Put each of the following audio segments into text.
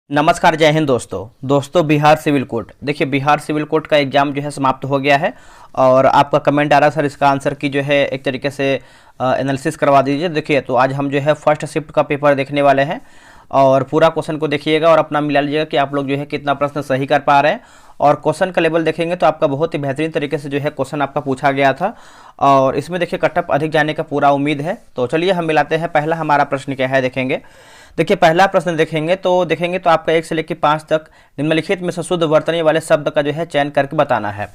नमस्कार, जय हिंद दोस्तों बिहार सिविल कोर्ट। देखिए, बिहार सिविल कोर्ट का एग्ज़ाम जो है समाप्त हो गया है और आपका कमेंट आ रहा है सर इसका आंसर की जो है एक तरीके से एनालिसिस करवा दीजिए। देखिए, तो आज हम जो है फर्स्ट शिफ्ट का पेपर देखने वाले हैं और पूरा क्वेश्चन को देखिएगा और अपना मिला लीजिएगा कि आप लोग जो है कितना प्रश्न सही कर पा रहे हैं। और क्वेश्चन का लेवल देखेंगे तो आपका बहुत ही बेहतरीन तरीके से जो है क्वेश्चन आपका पूछा गया था और इसमें देखिए कटअप अधिक जाने का पूरा उम्मीद है। तो चलिए हम मिलाते हैं। पहला हमारा प्रश्न क्या है देखेंगे। देखिए, पहला प्रश्न देखेंगे तो आपका 1 से लेकर 5 तक निम्नलिखित में से शुद्ध वर्तनी वाले शब्द का जो है चयन करके बताना है।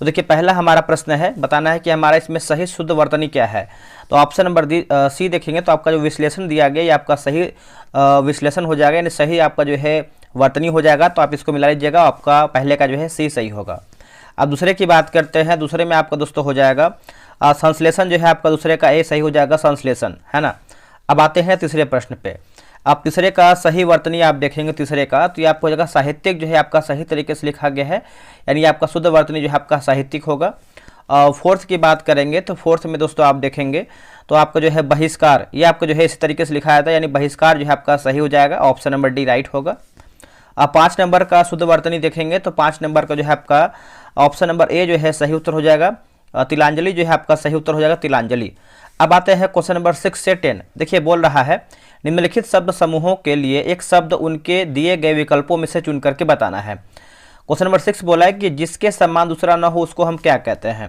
तो देखिए, पहला हमारा प्रश्न है, बताना है कि हमारा इसमें सही शुद्ध वर्तनी क्या है। तो ऑप्शन नंबर सी देखेंगे तो आपका जो विश्लेषण दिया गया ये आपका सही विश्लेषण हो जाएगा, यानी सही आपका जो है वर्तनी हो जाएगा। तो आप इसको मिला लीजिएगा, आपका पहले का जो है सी सही होगा। अब दूसरे की बात करते हैं। दूसरे में आपका दोस्तों हो जाएगा संश्लेषण जो है आपका दूसरे का ए सही हो जाएगा, संश्लेषण है ना। अब आते हैं तीसरे प्रश्न पे। अब तीसरे का सही वर्तनी आप देखेंगे तीसरे का तो ये आपको हो जाएगा साहित्यिक जो है आपका सही तरीके से लिखा गया है, यानी आपका शुद्ध वर्तनी जो है आपका साहित्यिक होगा। फोर्थ की बात करेंगे तो फोर्थ में दोस्तों आप देखेंगे तो आपका जो है बहिष्कार, ये आपका जो है इसी तरीके से लिखा था, यानी बहिष्कार जो है आपका सही हो जाएगा, ऑप्शन नंबर डी राइट होगा। अब 5 नंबर का शुद्ध वर्तनी देखेंगे तो 5 नंबर का जो है आपका ऑप्शन नंबर ए जो है सही उत्तर हो जाएगा। तिलांजलि जो है आपका सही उत्तर हो जाएगा, तिलांजलि। अब आते हैं क्वेश्चन नंबर 6 से 10। देखिए, बोल रहा है निम्नलिखित शब्द समूहों के लिए एक शब्द उनके दिए गए विकल्पों में से चुन करके बताना है। क्वेश्चन नंबर 6 बोला है कि जिसके समान दूसरा न हो उसको हम क्या कहते हैं।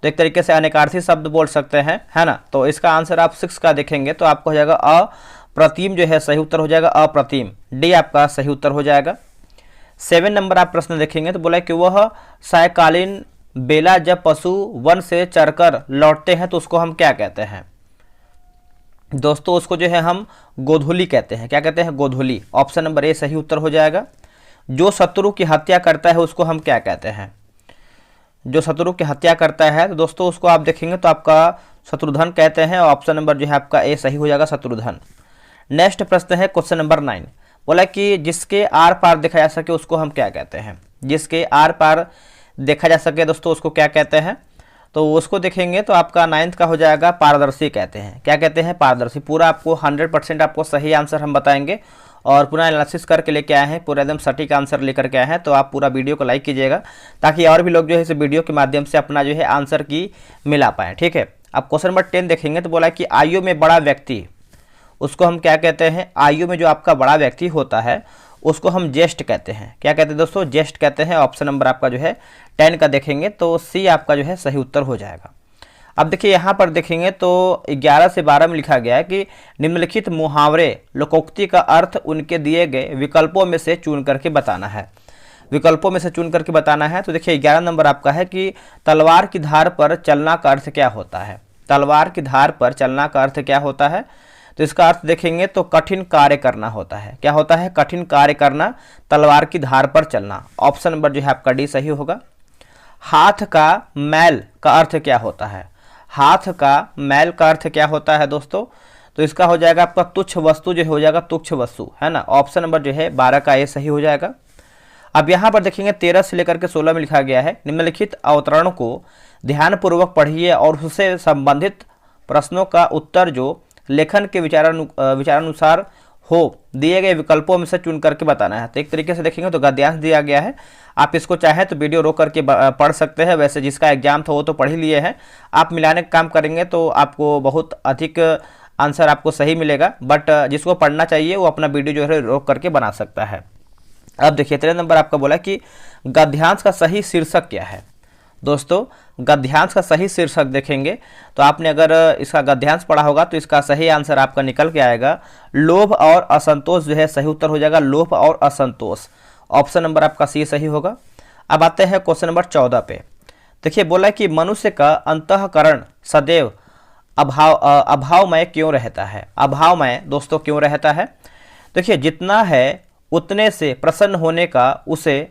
तो एक तरीके से अनेकार्थी शब्द बोल सकते हैं, है ना। तो इसका आंसर आप 6 का देखेंगे तो आपको हो जाएगा अप्रतिम जो है सही उत्तर हो जाएगा, अप्रतिम, डी आपका सही उत्तर हो जाएगा। 7 नंबर आप प्रश्न देखेंगे तो बोला है कि वह सायकालीन बेला जब पशु वन से चरकर लौटते हैं तो उसको हम क्या कहते हैं। दोस्तों उसको जो है हम गोधूली कहते हैं। क्या कहते हैं? गोधूली। ऑप्शन नंबर ए सही उत्तर हो जाएगा। जो शत्रु की हत्या करता है उसको हम क्या कहते हैं। जो शत्रु की हत्या करता है तो दोस्तों उसको आप देखेंगे तो आपका शत्रुधन कहते हैं। ऑप्शन नंबर जो है आपका ए सही हो जाएगा, शत्रुधन। नेक्स्ट प्रश्न है क्वेश्चन नंबर 9। बोला कि जिसके आर पार देखा जा सके उसको हम क्या कहते हैं। जिसके आर पार देखा जा सके दोस्तों उसको क्या कहते हैं। तो उसको देखेंगे तो आपका 9th का हो जाएगा पारदर्शी कहते हैं। क्या कहते हैं? पारदर्शी। पूरा आपको 100% आपको सही आंसर हम बताएंगे और पूरा एनालिसिस करके लेके आए हैं, पूरा एकदम सटीक आंसर लेकर के आए हैं। तो आप पूरा वीडियो को लाइक कीजिएगा ताकि और भी लोग जो है इस वीडियो के माध्यम से अपना जो है आंसर की मिला पाएँ, ठीक है। अब क्वेश्चन नंबर 10 देखेंगे तो बोला कि आयु में बड़ा व्यक्ति उसको हम क्या कहते हैं। आयु में जो आपका बड़ा व्यक्ति होता है उसको हम ज्येष्ठ कहते हैं। क्या कहते हैं दोस्तों? ज्येष्ठ कहते हैं। ऑप्शन नंबर आपका जो है 10 का देखेंगे तो सी आपका जो है सही उत्तर हो जाएगा। अब देखिए यहाँ पर देखेंगे तो 11 से 12 में लिखा गया है कि निम्नलिखित मुहावरे लोकोक्ति का अर्थ उनके दिए गए विकल्पों में से चुन करके बताना है। विकल्पों में से चुन करके बताना है। तो देखिए 11 नंबर आपका है कि तलवार की धार पर चलना का अर्थ क्या होता है। तलवार की धार पर चलना का अर्थ क्या होता है। तो इसका अर्थ देखेंगे तो कठिन कार्य करना होता है। क्या होता है? कठिन कार्य करना, तलवार की धार पर चलना। ऑप्शन नंबर जो है आपका डी सही होगा। हाथ का मैल का अर्थ क्या होता है। हाथ का मैल का अर्थ क्या होता है दोस्तों। तो इसका हो जाएगा आपका तुच्छ वस्तु जो हो जाएगा, तुच्छ वस्तु, है ना। ऑप्शन नंबर जो है 12 का ए सही हो जाएगा। अब यहाँ पर देखेंगे 13 से लेकर के 16 में लिखा गया है निम्नलिखित अवतरण को ध्यानपूर्वक पढ़िए और उससे संबंधित प्रश्नों का उत्तर जो लेखन के विचारानुसार हो दिए गए विकल्पों में से चुन करके बताना है। तो एक तरीके से देखेंगे तो गद्यांश दिया गया है। आप इसको चाहें तो वीडियो रोक करके पढ़ सकते हैं। वैसे जिसका एग्जाम था वो तो पढ़ ही लिए हैं। आप मिलाने का काम करेंगे तो आपको बहुत अधिक आंसर आपको सही मिलेगा, बट जिसको पढ़ना चाहिए वो अपना वीडियो जो है रोक करके बना सकता है। अब देखिए 13 नंबर आपका बोला कि गद्यांश का सही शीर्षक क्या है। दोस्तों गद्यांश का सही शीर्षक देखेंगे तो आपने अगर इसका गद्यांश पढ़ा होगा तो इसका सही आंसर आपका निकल के आएगा लोभ और असंतोष जो है सही उत्तर हो जाएगा, लोभ और असंतोष। ऑप्शन नंबर आपका सी सही होगा। अब आते हैं क्वेश्चन नंबर 14 पे। देखिए बोला कि मनुष्य का अंतःकरण सदैव अभावमय क्यों रहता है। अभावमय दोस्तों क्यों रहता है। देखिए जितना है उतने से प्रसन्न होने का उसे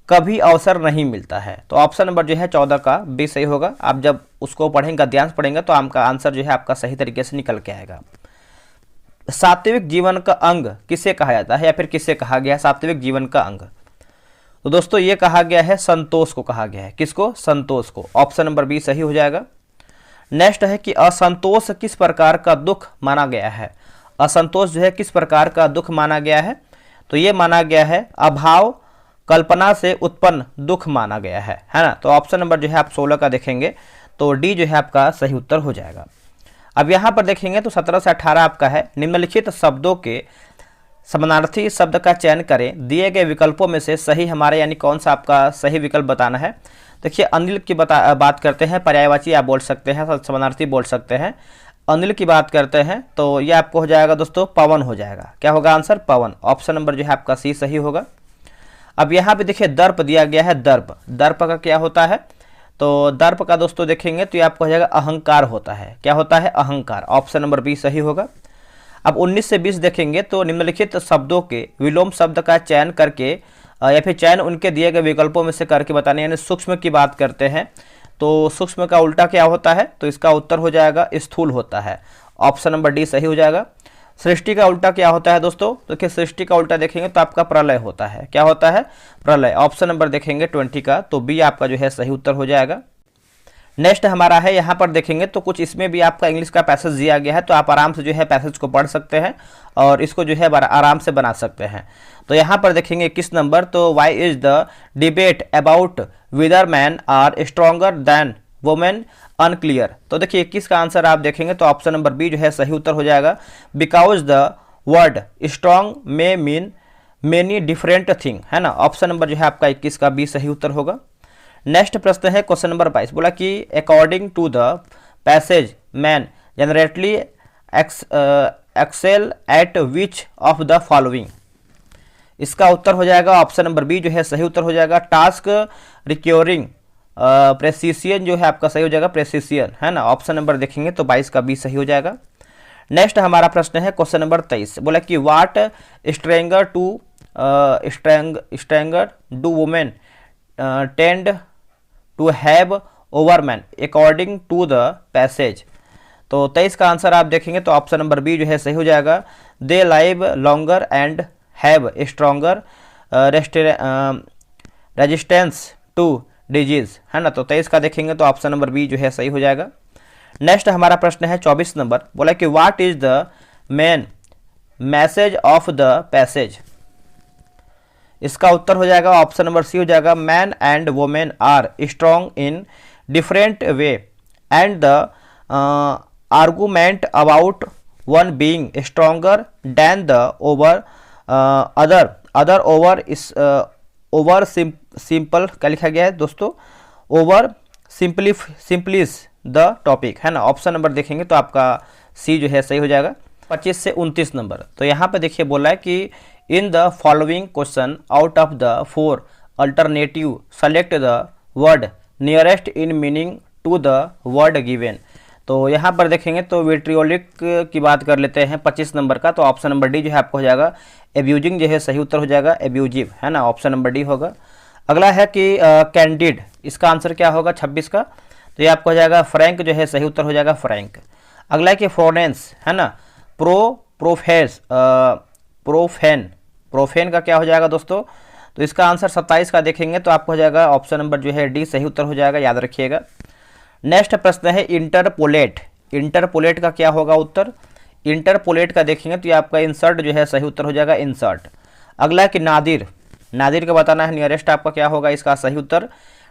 कभी अवसर नहीं मिलता है। तो ऑप्शन नंबर जो है 14 का बी सही होगा। आप जब उसको पढ़ेंगे, गद्यांश पढ़ेंगे तो आपका आंसर जो है आपका सही तरीके से निकल के आएगा। सात्विक जीवन का अंग किसे कहा जाता है या फिर किसे कहा गया है सात्विक जीवन का अंग। तो दोस्तों ये कहा गया है संतोष को कहा गया है। किसको? संतोष को। ऑप्शन नंबर बी सही हो जाएगा। नेक्स्ट है कि असंतोष किस प्रकार का दुख माना गया है। असंतोष जो है किस प्रकार का दुख माना गया है। तो ये माना गया है अभाव कल्पना से उत्पन्न दुख माना गया है ना। तो ऑप्शन नंबर जो है आप 16 का देखेंगे तो डी जो है आपका सही उत्तर हो जाएगा। अब यहाँ पर देखेंगे तो 17 से 18 आपका है, निम्नलिखित शब्दों के समानार्थी शब्द का चयन करें, दिए गए विकल्पों में से सही हमारे यानी कौन सा आपका सही विकल्प बताना है। देखिए अनिल की बात करते हैं, पर्यायवाची आप बोल सकते हैं, समानार्थी बोल सकते हैं। अनिल की बात करते हैं तो ये आपको हो जाएगा दोस्तों पवन हो जाएगा। क्या होगा आंसर? पवन। ऑप्शन नंबर जो है आपका सी सही होगा। अब यहाँ पे देखिए दर्प दिया गया है, दर्प, दर्प का क्या होता है? तो दर्प का दोस्तों देखेंगे तो ये आपको हो जाएगा अहंकार होता है। क्या होता है? अहंकार। ऑप्शन नंबर बी सही होगा। अब 19 से 20 देखेंगे तो निम्नलिखित शब्दों के विलोम शब्द का चयन करके या फिर चयन उनके दिए गए विकल्पों में से करके बताने, यानी सूक्ष्म की बात करते हैं तो सूक्ष्म का उल्टा क्या होता है? तो इसका उत्तर हो जाएगा स्थूल होता है। ऑप्शन नंबर डी सही हो जाएगा। सृष्टि का उल्टा क्या होता है दोस्तों? तो देखिए सृष्टि का उल्टा देखेंगे तो आपका प्रलय होता है। क्या होता है? प्रलय। ऑप्शन नंबर देखेंगे 20 का तो बी आपका जो है सही उत्तर हो जाएगा। नेक्स्ट हमारा है, यहाँ पर देखेंगे तो कुछ इसमें भी आपका इंग्लिश का पैसेज दिया गया है, तो आप आराम से जो है पैसेज को पढ़ सकते हैं और इसको जो है आराम से बना सकते हैं। तो यहाँ पर देखेंगे 21 नंबर, तो why is the debate about whether man are stronger than women unclear. तो देखिए 21 का आंसर आप देखेंगे तो ऑप्शन नंबर बी जो है सही उत्तर हो जाएगा। Because the word strong may mean many different thing, है ना। ऑप्शन नंबर जो है आपका 21 का बी सही उत्तर होगा। नेक्स्ट प्रश्न है क्वेश्चन नंबर 22, बोला कि according to the passage man generally excel at which of the following. इसका उत्तर हो जाएगा ऑप्शन नंबर बी जो है सही उत्तर हो जाएगा। टास्क रिक्योरिंग प्रेसिशियन जो है आपका सही हो जाएगा, प्रेसिशियन, है ना। ऑप्शन नंबर देखेंगे तो 22 का बी सही हो जाएगा। नेक्स्ट हमारा प्रश्न है क्वेश्चन नंबर 23, बोला कि what strengths do women tend to have over man according to the passage. तो 23 का आंसर आप देखेंगे तो ऑप्शन नंबर बी जो है सही हो जाएगा। They live longer and have stronger resistance to disease, है ना। तो 23 का देखेंगे तो ऑप्शन नंबर बी जो है सही हो जाएगा। नेक्स्ट हमारा प्रश्न है 24 नंबर, बोला कि what is the main message of the passage. इसका उत्तर हो जाएगा ऑप्शन नंबर सी हो जाएगा। Man and women are strong in different way and the argument about one being stronger than the other over simple क्या लिखा गया है दोस्तों? ओवर सिंपलिस द टॉपिक, है ना। ऑप्शन नंबर देखेंगे तो आपका सी जो है सही हो जाएगा। 25 से 29 नंबर, तो यहाँ पे देखिए बोला है कि in the following question out of the 4 alternative select the word nearest in meaning to the word given. तो यहाँ पर देखेंगे तो विट्रियोलिक की बात कर लेते हैं 25 नंबर का, तो ऑप्शन नंबर डी जो है आपको हो जाएगा। एब्यूजिंग जो है सही उत्तर हो जाएगा, एब्यूजिव, है ना। ऑप्शन नंबर डी होगा। अगला है कि कैंडिड, इसका आंसर क्या होगा 26 का? तो ये आपको हो जाएगा फ्रैंक जो है सही उत्तर हो जाएगा, फ्रैंक। अगला है कि फोनेंस, है ना। प्रोफेन का क्या हो जाएगा दोस्तों? तो इसका आंसर 27 का देखेंगे तो आपको हो जाएगा ऑप्शन नंबर जो है डी सही उत्तर हो जाएगा, याद रखिएगा। नेक्स्ट प्रश्न है इंटरपोलेट। इंटरपोलेट का क्या होगा उत्तर? इंटरपोलेट का देखेंगे तो ये आपका इंसर्ट जो है सही उत्तर हो जाएगा, इंसर्ट। अगला है कि नादिर, नादिर का बताना है नियरेस्ट आपका क्या होगा इसका सही उत्तर।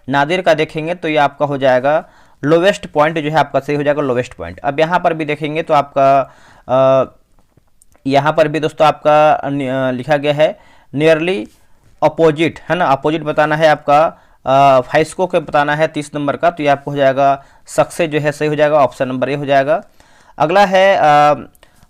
नादिर का देखेंगे तो ये आपका हो जाएगा लोवेस्ट पॉइंट जो है आपका सही हो जाएगा, लोवेस्ट पॉइंट। अब यहाँ पर भी देखेंगे तो आपका यहाँ पर भी दोस्तों आपका लिखा गया है नियरली अपोजिट, है ना। अपोजिट बताना है आपका फाइस्को के बताना है 30 नंबर का, तो ये आपको हो जाएगा सक्सेस जो है सही हो जाएगा, ऑप्शन नंबर ए हो जाएगा। अगला है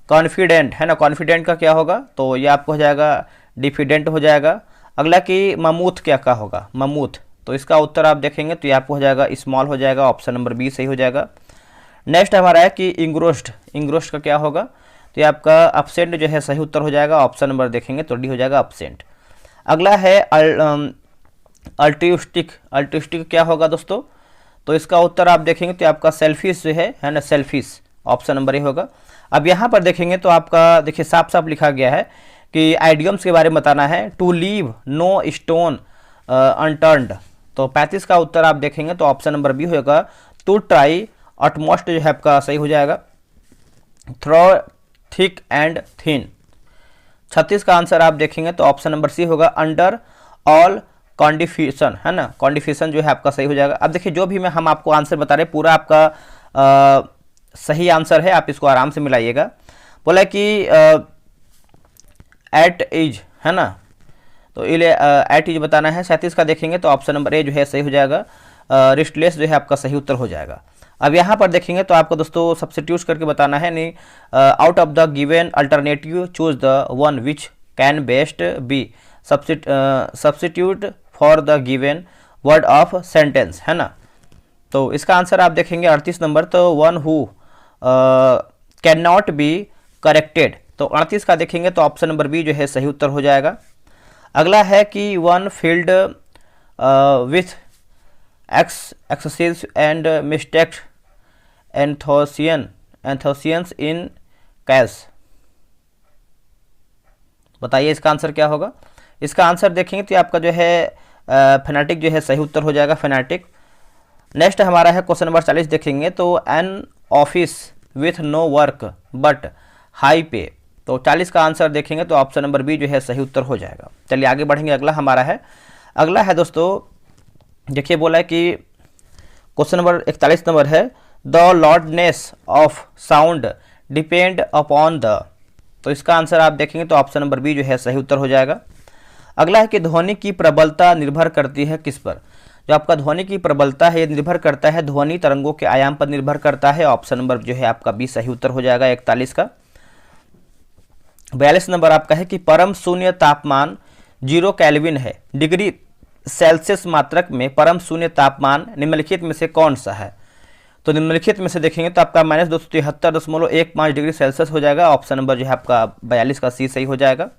कॉन्फिडेंट, है ना। कॉन्फिडेंट का क्या होगा? तो ये आपको हो जाएगा डिफिडेंट हो जाएगा। अगला कि ममूथ क्या होगा? ममूथ, तो इसका उत्तर आप देखेंगे तो ये आपको हो जाएगा स्मॉल हो जाएगा, ऑप्शन नंबर बी सही हो जाएगा। नेक्स्ट हमारा है कि इंग्रोस्ड, इंग्रोस्ड का क्या होगा? तो ये आपका अपसेंट जो है सही उत्तर हो जाएगा, ऑप्शन नंबर देखेंगे तो डी हो जाएगा अपसेंट। अगला है अल्ट्रिस्टिक, अल्ट्रिस्टिक क्या होगा दोस्तों? तो इसका उत्तर आप देखेंगे तो आपका सेल्फिश जो है ना, सेल्फिश, ऑप्शन नंबर ए होगा। अब यहाँ पर देखेंगे तो आपका देखिए साफ साफ लिखा गया है कि आइडियम्स के बारे में बताना है। To leave no stone unturned, तो 35 का उत्तर आप देखेंगे तो ऑप्शन नंबर बी होगा, टू ट्राई अटमोस्ट जो है आपका सही हो जाएगा। थ्रो थिक एंड थिन, 36 का आंसर आप देखेंगे तो ऑप्शन नंबर सी होगा, अंडर ऑल कॉन्डिफ्यूशन, है ना, कॉन्डिफ्यूशन जो है आपका सही हो जाएगा। अब देखिए जो भी हम आपको आंसर बता रहे पूरा आपका सही आंसर है, आप इसको आराम से मिलाइएगा। बोला कि एट इज, है ना, तो एट इज बताना है। 37 का देखेंगे तो ऑप्शन नंबर ए जो है सही हो जाएगा, रिस्टलेस जो है आपका सही उत्तर हो जाएगा। अब यहाँ पर देखेंगे तो आपको दोस्तों सब्स्टिट्यूट करके बताना है, नहीं out of the given alternative choose the one which can best be substitute for the given word of sentence, है ना। तो इसका आंसर आप देखेंगे 38 नंबर, तो one who can not be corrected, तो 38 का देखेंगे तो ऑप्शन नंबर बी जो है सही उत्तर हो जाएगा। अगला है कि one field with excessive and mistake anthocyanins in cash, बताइए इसका आंसर क्या होगा। इसका आंसर देखेंगे तो आपका जो है फेनाटिक जो है सही उत्तर हो जाएगा, फेनाटिक। नेक्स्ट हमारा है क्वेश्चन नंबर 40 देखेंगे तो an office with no work but high pay, तो 40 का आंसर देखेंगे तो ऑप्शन नंबर बी जो है सही उत्तर हो जाएगा। चलिए आगे बढ़ेंगे, अगला है दोस्तों, देखिए बोला है कि क्वेश्चन नंबर 41 नंबर है, the loudness of sound depend upon the, तो इसका आंसर आप देखेंगे तो ऑप्शन नंबर बी जो है सही उत्तर हो जाएगा। अगला है कि ध्वनि की प्रबलता निर्भर करती है किस पर, जो आपका ध्वनि की प्रबलता है ये निर्भर करता है ध्वनि तरंगों के आयाम पर निर्भर करता है, ऑप्शन नंबर जो है आपका बी सही उत्तर हो जाएगा 41 का। 42 नंबर आपका है कि परम शून्य तापमान 0 केल्विन है, डिग्री सेल्सियस मात्रक में परम शून्य तापमान निम्नलिखित में से कौन सा है, तो निम्नलिखित में से देखेंगे तो आपका -273.15 डिग्री सेल्सियस हो जाएगा, ऑप्शन नंबर जो है आपका 42 का सी सही हो जाएगा।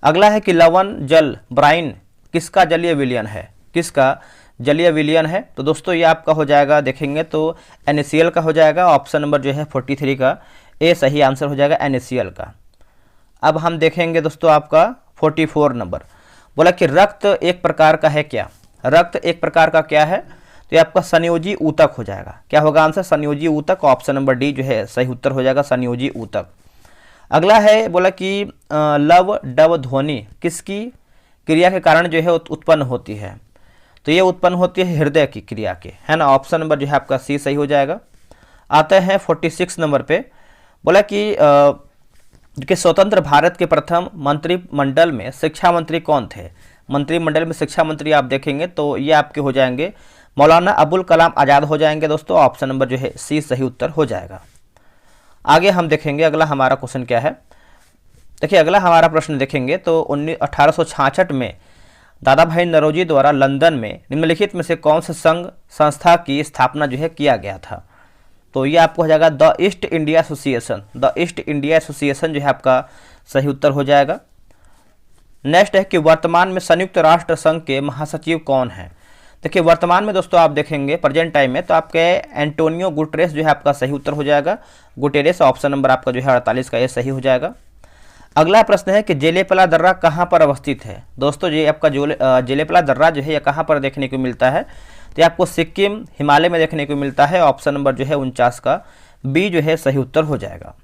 अगला है कि लवण जल ब्राइन किसका जलीय विलयन है, किसका जलीय विलयन है, तो दोस्तों ये आपका हो जाएगा देखेंगे तो NaCl का हो जाएगा, ऑप्शन नंबर जो है 43 का ए सही आंसर हो जाएगा NaCl का। अब हम देखेंगे दोस्तों आपका 44 नंबर, बोला कि रक्त एक प्रकार का है क्या, रक्त एक प्रकार का क्या है, तो ये आपका संयोजी ऊतक हो जाएगा। क्या होगा आंसर, संयोजी ऊतक, ऑप्शन नंबर डी जो है सही उत्तर हो जाएगा, संयोजी ऊतक। अगला है बोला कि लव डव ध्वनि किसकी क्रिया के कारण जो है उत्पन्न होती है, तो ये उत्पन्न होती है हृदय की क्रिया के, है ना, ऑप्शन नंबर जो है आपका सी सही हो जाएगा। आते हैं 46 नंबर पे, बोला कि स्वतंत्र भारत के प्रथम मंत्रिमंडल में शिक्षा मंत्री कौन थे, मंत्रिमंडल में शिक्षा मंत्री आप देखेंगे तो ये आपके हो जाएंगे मौलाना अबुल कलाम आज़ाद हो जाएंगे दोस्तों, ऑप्शन नंबर जो है सी सही उत्तर हो जाएगा। आगे हम देखेंगे अगला हमारा क्वेश्चन क्या है, देखिए अगला हमारा प्रश्न देखेंगे तो 1866 में दादा भाई नौरोजी द्वारा लंदन में निम्नलिखित में से कौन से संघ संस्था की स्थापना जो है किया गया था, तो ये आपको हो जाएगा the east India association, the east India association जो है आपका सही उत्तर हो जाएगा। नेक्स्ट है कि वर्तमान में संयुक्त राष्ट्र संघ के महासचिव कौन है, देखिए वर्तमान में दोस्तों आप देखेंगे प्रेजेंट टाइम में तो आपके एंटोनियो गुटेरेस जो है आपका सही उत्तर हो जाएगा, गुटेरेस, ऑप्शन नंबर आपका जो है 48 का ये सही हो जाएगा। अगला प्रश्न है कि जेलेपला दर्रा कहाँ पर अवस्थित है, दोस्तों ये आपका जेलेपला दर्रा जो है ये कहाँ पर देखने को मिलता है, तो आपको सिक्किम हिमालय में देखने को मिलता है, ऑप्शन नंबर जो है 49 का बी जो है सही उत्तर हो जाएगा।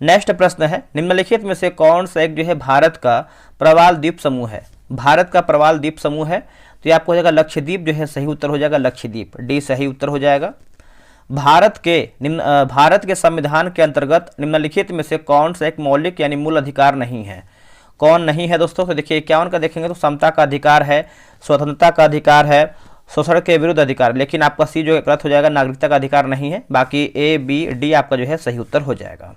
नेक्स्ट प्रश्न है निम्नलिखित में से कौन सा एक जो है भारत का प्रवाल द्वीप समूह है, भारत का प्रवाल द्वीप समूह है, तो ये आपको हो जाएगा लक्षद्वीप जो है सही उत्तर हो जाएगा, लक्षद्वीप डी सही उत्तर हो जाएगा। भारत के संविधान के अंतर्गत निम्नलिखित में से कौन सा एक मौलिक यानी मूल अधिकार नहीं है, कौन नहीं है दोस्तों, तो देखिए 51 का देखेंगे तो समता का अधिकार है, स्वतंत्रता का अधिकार है, शोषण के विरुद्ध अधिकार, लेकिन आपका सी जो गलत हो जाएगा, नागरिकता का अधिकार नहीं है, बाकी ए बी डी आपका जो है सही उत्तर हो जाएगा।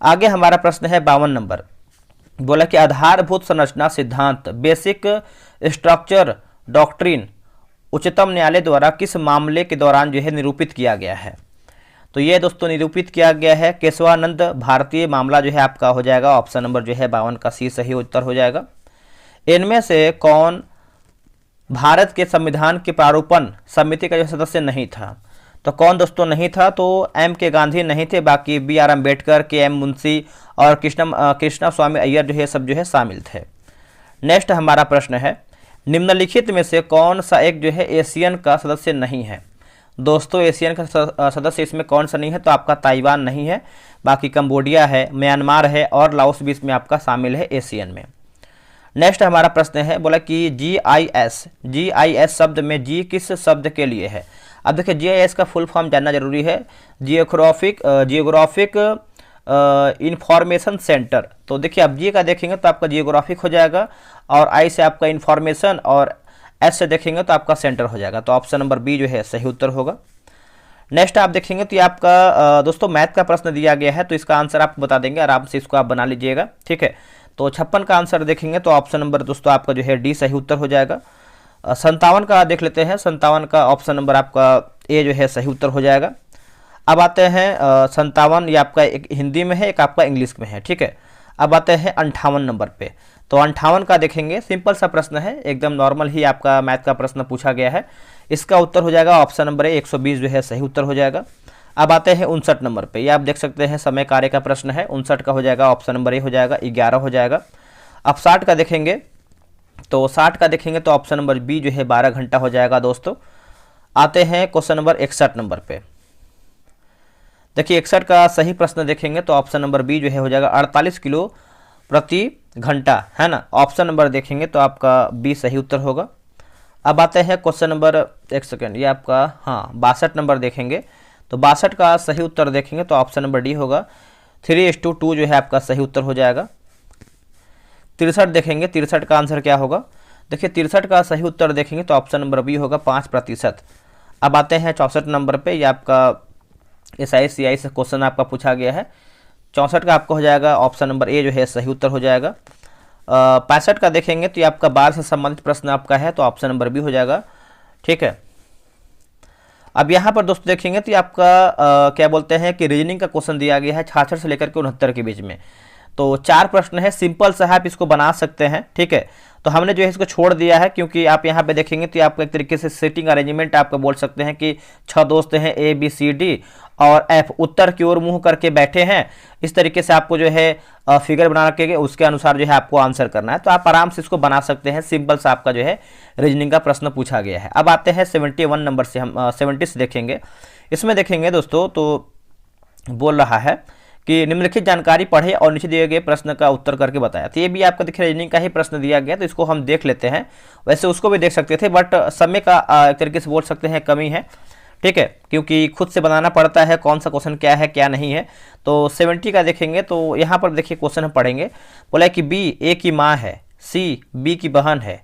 आगे हमारा प्रश्न है 52 नंबर, बोला कि आधारभूत संरचना सिद्धांत बेसिक स्ट्रक्चर डॉक्ट्रिन उच्चतम न्यायालय द्वारा किस मामले के दौरान जो है निरूपित किया गया है, तो ये दोस्तों निरूपित किया गया है केशवानंद भारतीय मामला जो है आपका हो जाएगा, ऑप्शन नंबर जो है 52 का सी सही उत्तर हो जाएगा। इनमें से कौन भारत के संविधान के प्रारूपण समिति का जो सदस्य नहीं था, तो कौन दोस्तों नहीं था, तो एम के गांधी नहीं थे, बाकी बी आर अम्बेडकर, के एम मुंशी और कृष्णा स्वामी अय्यर जो है सब जो है शामिल थे। नेक्स्ट हमारा प्रश्न है निम्नलिखित में से कौन सा एक जो है एशियन का सदस्य नहीं है, दोस्तों एशियन का सदस्य इसमें कौन सा नहीं है, तो आपका ताइवान नहीं है, बाकी कंबोडिया है, म्यांमार है और लाओस भी इसमें आपका शामिल है एशियन में। नेक्स्ट हमारा प्रश्न है, बोला कि GIS शब्द में जी किस शब्द के लिए है। अब देखिए GIS का फुल फॉर्म जानना जरूरी है, जियोग्राफिक इंफॉर्मेशन सेंटर। तो देखिए अब जी का देखेंगे तो आपका जियोग्राफिक हो जाएगा, और आई से आपका इंफॉर्मेशन, और एस से देखेंगे तो आपका सेंटर हो जाएगा। तो ऑप्शन नंबर बी जो है सही उत्तर होगा। नेक्स्ट आप देखेंगे तो ये आपका दोस्तों मैथ का प्रश्न दिया गया है, तो इसका आंसर आपको बता देंगे, आराम से इसको आप बना लीजिएगा, ठीक है। तो 56 का आंसर देखेंगे तो ऑप्शन नंबर दोस्तों आपका जो है डी सही उत्तर हो जाएगा। 57 का देख लेते हैं, 57 का ऑप्शन नंबर आपका ए जो है सही उत्तर हो जाएगा। अब आते हैं 57, ये आपका एक हिंदी में है, एक आपका इंग्लिश में है, ठीक है। अब आते हैं 58 नंबर पे। तो 58 का देखेंगे, सिंपल सा प्रश्न है, एकदम नॉर्मल ही आपका मैथ का प्रश्न पूछा गया है। इसका उत्तर हो जाएगा ऑप्शन नंबर ए 120 जो है सही उत्तर हो जाएगा। अब आते हैं 59 नंबर पे, ये आप देख सकते हैं समय कार्य का प्रश्न है। 59 का हो जाएगा ऑप्शन नंबर ए हो जाएगा, 11 हो जाएगा। अब 60 का देखेंगे तो 60 का देखेंगे तो ऑप्शन नंबर बी जो है 12 घंटा हो जाएगा दोस्तों। आते हैं क्वेश्चन नंबर 61 नंबर पे। देखिए 61 का सही प्रश्न देखेंगे तो ऑप्शन नंबर बी जो है हो जाएगा 48 किलो प्रति घंटा, है ना। ऑप्शन नंबर देखेंगे तो आपका बी सही उत्तर होगा। अब आते हैं क्वेश्चन नंबर, एक सेकेंड, ये आपका 62 नंबर देखेंगे तो 62 का सही उत्तर देखेंगे तो ऑप्शन नंबर डी होगा, 3:2 जो है आपका सही उत्तर हो जाएगा। 63 देखेंगे, 63 का आंसर क्या होगा। देखिए 63 का सही उत्तर देखेंगे तो ऑप्शन नंबर बी होगा 5%। अब आते हैं 64 नंबर पे, ये आपका SICI से क्वेश्चन आपका पूछा गया है। 64 का आपको हो जाएगा ऑप्शन नंबर ए जो है सही उत्तर हो जाएगा। 65 का देखेंगे तो ये आपका बार से संबंधित प्रश्न आपका है, तो ऑप्शन नंबर बी हो जाएगा, ठीक है। अब यहाँ पर दोस्तों देखेंगे तो ये आपका क्या बोलते हैं कि रीजनिंग का क्वेश्चन दिया गया है 66 से लेकर के 69 के बीच में। तो 4 प्रश्न है, सिंपल सा है, आप इसको बना सकते हैं, ठीक है। तो हमने जो है इसको छोड़ दिया है, क्योंकि आप यहाँ पे देखेंगे तो आपको एक तरीके से सेटिंग अरेंजमेंट आपको बोल सकते हैं कि 6 दोस्त हैं ABCD और F उत्तर की ओर मुंह करके बैठे हैं। इस तरीके से आपको जो है फिगर बना के उसके अनुसार जो है आपको आंसर करना है। तो आप आराम से इसको बना सकते हैं, सिंपल सा आपका जो है रीजनिंग का प्रश्न पूछा गया है। अब आते हैं 71 नंबर से, हम 70 से देखेंगे। इसमें देखेंगे दोस्तों तो बोल रहा है कि निम्नलिखित जानकारी पढ़े और नीचे दिए गए प्रश्न का उत्तर करके बताया। तो ये भी आपका देखिए रीजनिंग का ही प्रश्न दिया गया, तो इसको हम देख लेते हैं। वैसे उसको भी देख सकते थे, बट समय का एक तरीके से बोल सकते हैं कमी है, ठीक है, क्योंकि खुद से बनाना पड़ता है कौन सा क्वेश्चन क्या है क्या नहीं है। तो 70 का देखेंगे तो यहाँ पर देखिए क्वेश्चन हम पढ़ेंगे। बोला कि बी ए की माँ है, सी बी की बहन है,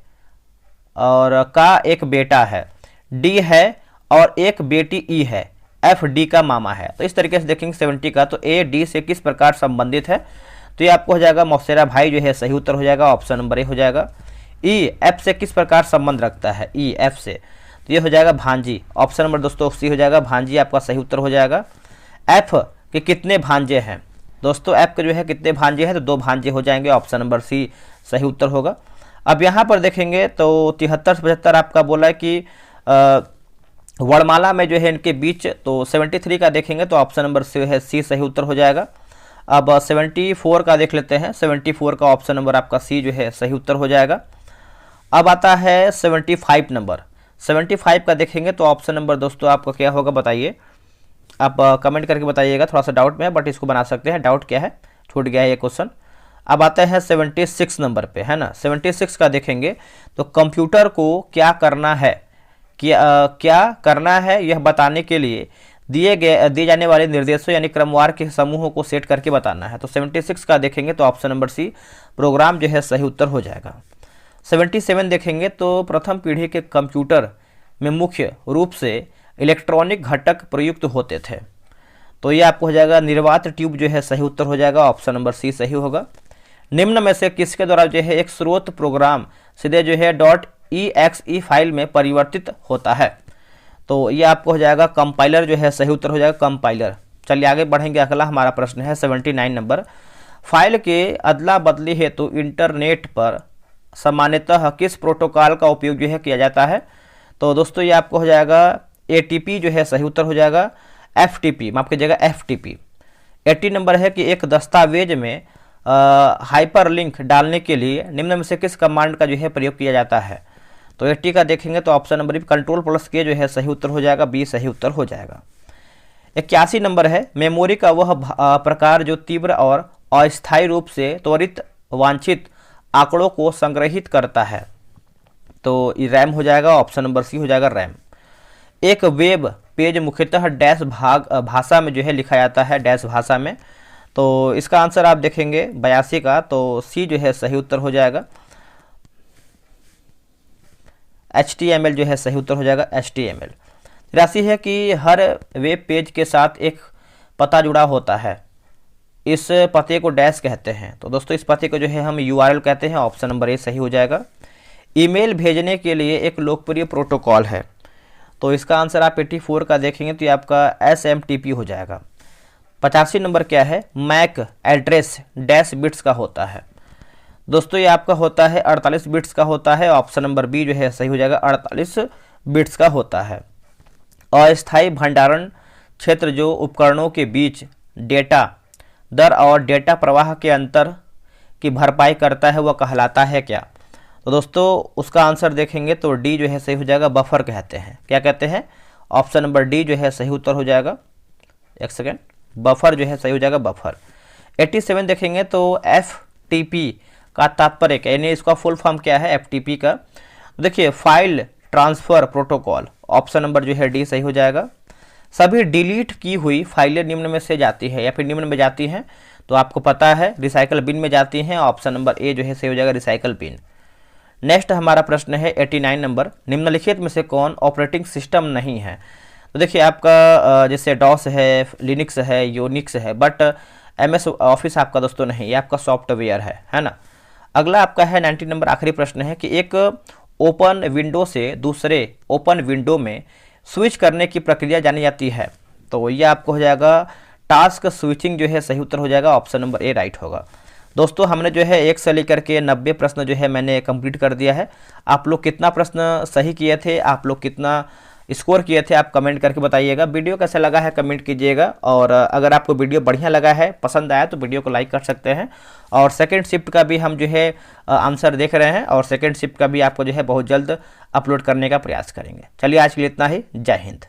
और का एक बेटा है, डी है और एक बेटी ई है, एफ डी का मामा है। तो इस तरीके से देखेंगे 70 का, तो ए डी से किस प्रकार संबंधित है। तो ये आपको हो जाएगा मौसेरा भाई जो है सही उत्तर हो जाएगा, ऑप्शन नंबर ए हो जाएगा। ई एफ से किस प्रकार संबंध रखता है, ई एफ से, तो ये हो जाएगा भांजी, ऑप्शन नंबर दोस्तों सी हो जाएगा, भांजी आपका सही उत्तर हो जाएगा। एफ के कितने भांजे हैं दोस्तों, एफ के जो है कितने भांजे हैं, तो 2 भांजे हो जाएंगे, ऑप्शन नंबर सी सही उत्तर होगा। अब यहाँ पर देखेंगे तो 73 से 75 आपका बोला है कि वर्णमाला में जो है इनके बीच, तो 73 का देखेंगे तो ऑप्शन नंबर सी सही उत्तर हो जाएगा। अब 74 का देख लेते हैं, 74 का ऑप्शन नंबर आपका सी जो है सही उत्तर हो जाएगा। अब आता है 75 नंबर, 75 का देखेंगे तो ऑप्शन नंबर दोस्तों आपका क्या होगा बताइए, आप कमेंट करके बताइएगा, थोड़ा सा डाउट में है बट इसको बना सकते हैं। डाउट क्या है, छूट गया है ये क्वेश्चन। अब आते हैं 76 नंबर पे, है ना। 76 का देखेंगे तो कंप्यूटर को क्या करना है, क्या करना है यह बताने के लिए दिए जाने वाले निर्देशों यानी क्रमवार के समूहों को सेट करके बताना है। तो 76 का देखेंगे तो ऑप्शन नंबर सी प्रोग्राम जो है सही उत्तर हो जाएगा। 77 देखेंगे तो प्रथम पीढ़ी के कंप्यूटर में मुख्य रूप से इलेक्ट्रॉनिक घटक प्रयुक्त होते थे। तो ये आपको हो जाएगा निर्वात ट्यूब जो है सही उत्तर हो जाएगा, ऑप्शन नंबर सी सही होगा। निम्न में से किसके द्वारा जो है एक स्रोत प्रोग्राम सीधे जो है .exe फाइल में परिवर्तित होता है। तो ये आपको हो जाएगा कंपाइलर जो है सही उत्तर हो जाएगा, कंपाइलर। चलिए आगे बढ़ेंगे, अगला हमारा प्रश्न है 79 नंबर। फाइल के अदला बदली हेतु इंटरनेट पर सामान्यतः किस प्रोटोकॉल का उपयोग जो है किया जाता है। तो दोस्तों ये आपको हो जाएगा ATP जो है सही उत्तर हो जाएगा, FTP माफ कीजिएगा FTP। 80 नंबर है कि एक दस्तावेज में हाइपरलिंक डालने के लिए निम्न में से किस कमांड का जो है प्रयोग किया जाता है। तो 80 का देखेंगे तो ऑप्शन नंबर कंट्रोल प्लस के जो है सही उत्तर हो जाएगा, बी सही उत्तर हो जाएगा। 81 नंबर है, मेमोरी का वह प्रकार जो तीव्र और अस्थायी रूप से त्वरित वांछित आंकड़ों को संग्रहित करता है। तो रैम हो जाएगा, ऑप्शन नंबर सी हो जाएगा रैम। एक वेब पेज मुख्यतः डैश भाषा में जो है लिखा जाता है, डैश भाषा में। तो इसका आंसर आप देखेंगे 82 का, तो सी जो है सही उत्तर हो जाएगा। HTML जो है सही उत्तर हो जाएगा, HTML। 83 है कि हर वेब पेज के साथ एक पता जुड़ा होता है, इस पते को डैश कहते हैं। तो दोस्तों इस पते को जो है हम URL कहते हैं, ऑप्शन नंबर ए सही हो जाएगा। ईमेल भेजने के लिए एक लोकप्रिय प्रोटोकॉल है, तो इसका आंसर आप 84 का देखेंगे तो ये आपका SMTP हो जाएगा। 85 नंबर क्या है, मैक एड्रेस डैश बिट्स का होता है। दोस्तों ये आपका होता है 48 बिट्स का होता है, ऑप्शन नंबर बी जो है सही हो जाएगा, 48 बिट्स का होता है। अस्थायी भंडारण क्षेत्र जो उपकरणों के बीच डेटा दर और डेटा प्रवाह के अंतर की भरपाई करता है, वह कहलाता है क्या? तो दोस्तों उसका आंसर देखेंगे तो डी जो है सही हो जाएगा, बफर कहते हैं। क्या कहते हैं? ऑप्शन नंबर डी जो है सही उत्तर हो जाएगा। एक सेकेंड, बफर जो है सही हो जाएगा, बफर। 87 देखेंगे तो FTP का तात्पर्य क्या, यानी इसका फुल फॉर्म क्या है FTP का? देखिए file transfer protocol, option number जो है डी सही हो जाएगा। सभी डिलीट की हुई फाइलें निम्न में से जाती है या फिर निम्न में जाती हैं, तो आपको पता है रिसाइकल बिन में जाती हैं, ऑप्शन नंबर ए जो है सही हो जाएगा, रिसाइकल बिन। नेक्स्ट हमारा प्रश्न है 89 नंबर, निम्नलिखित में से कौन ऑपरेटिंग सिस्टम नहीं है? तो देखिए आपका जैसे डॉस है, लिनक्स है, यूनिक्स है, बट MS ऑफिस आपका दोस्तों नहीं, ये आपका सॉफ्टवेयर है ना। अगला आपका है 90 नंबर, आखिरी प्रश्न है कि एक ओपन विंडो से दूसरे ओपन विंडो में स्विच करने की प्रक्रिया जानी जाती है, तो ये आपको हो जाएगा टास्क स्विचिंग जो है सही उत्तर हो जाएगा, ऑप्शन नंबर ए राइट होगा। दोस्तों हमने जो है 1 से लेकर के 90 प्रश्न जो है मैंने कंप्लीट कर दिया है। आप लोग कितना प्रश्न सही किए थे, आप लोग कितना स्कोर किए थे, आप कमेंट करके बताइएगा। वीडियो कैसा लगा है कमेंट कीजिएगा, और अगर आपको वीडियो बढ़िया लगा है, पसंद आया तो वीडियो को लाइक कर सकते हैं। और सेकंड शिफ्ट का भी हम जो है आंसर देख रहे हैं, और सेकंड शिफ्ट का भी आपको जो है बहुत जल्द अपलोड करने का प्रयास करेंगे। चलिए आज के लिए इतना ही, जय हिंद।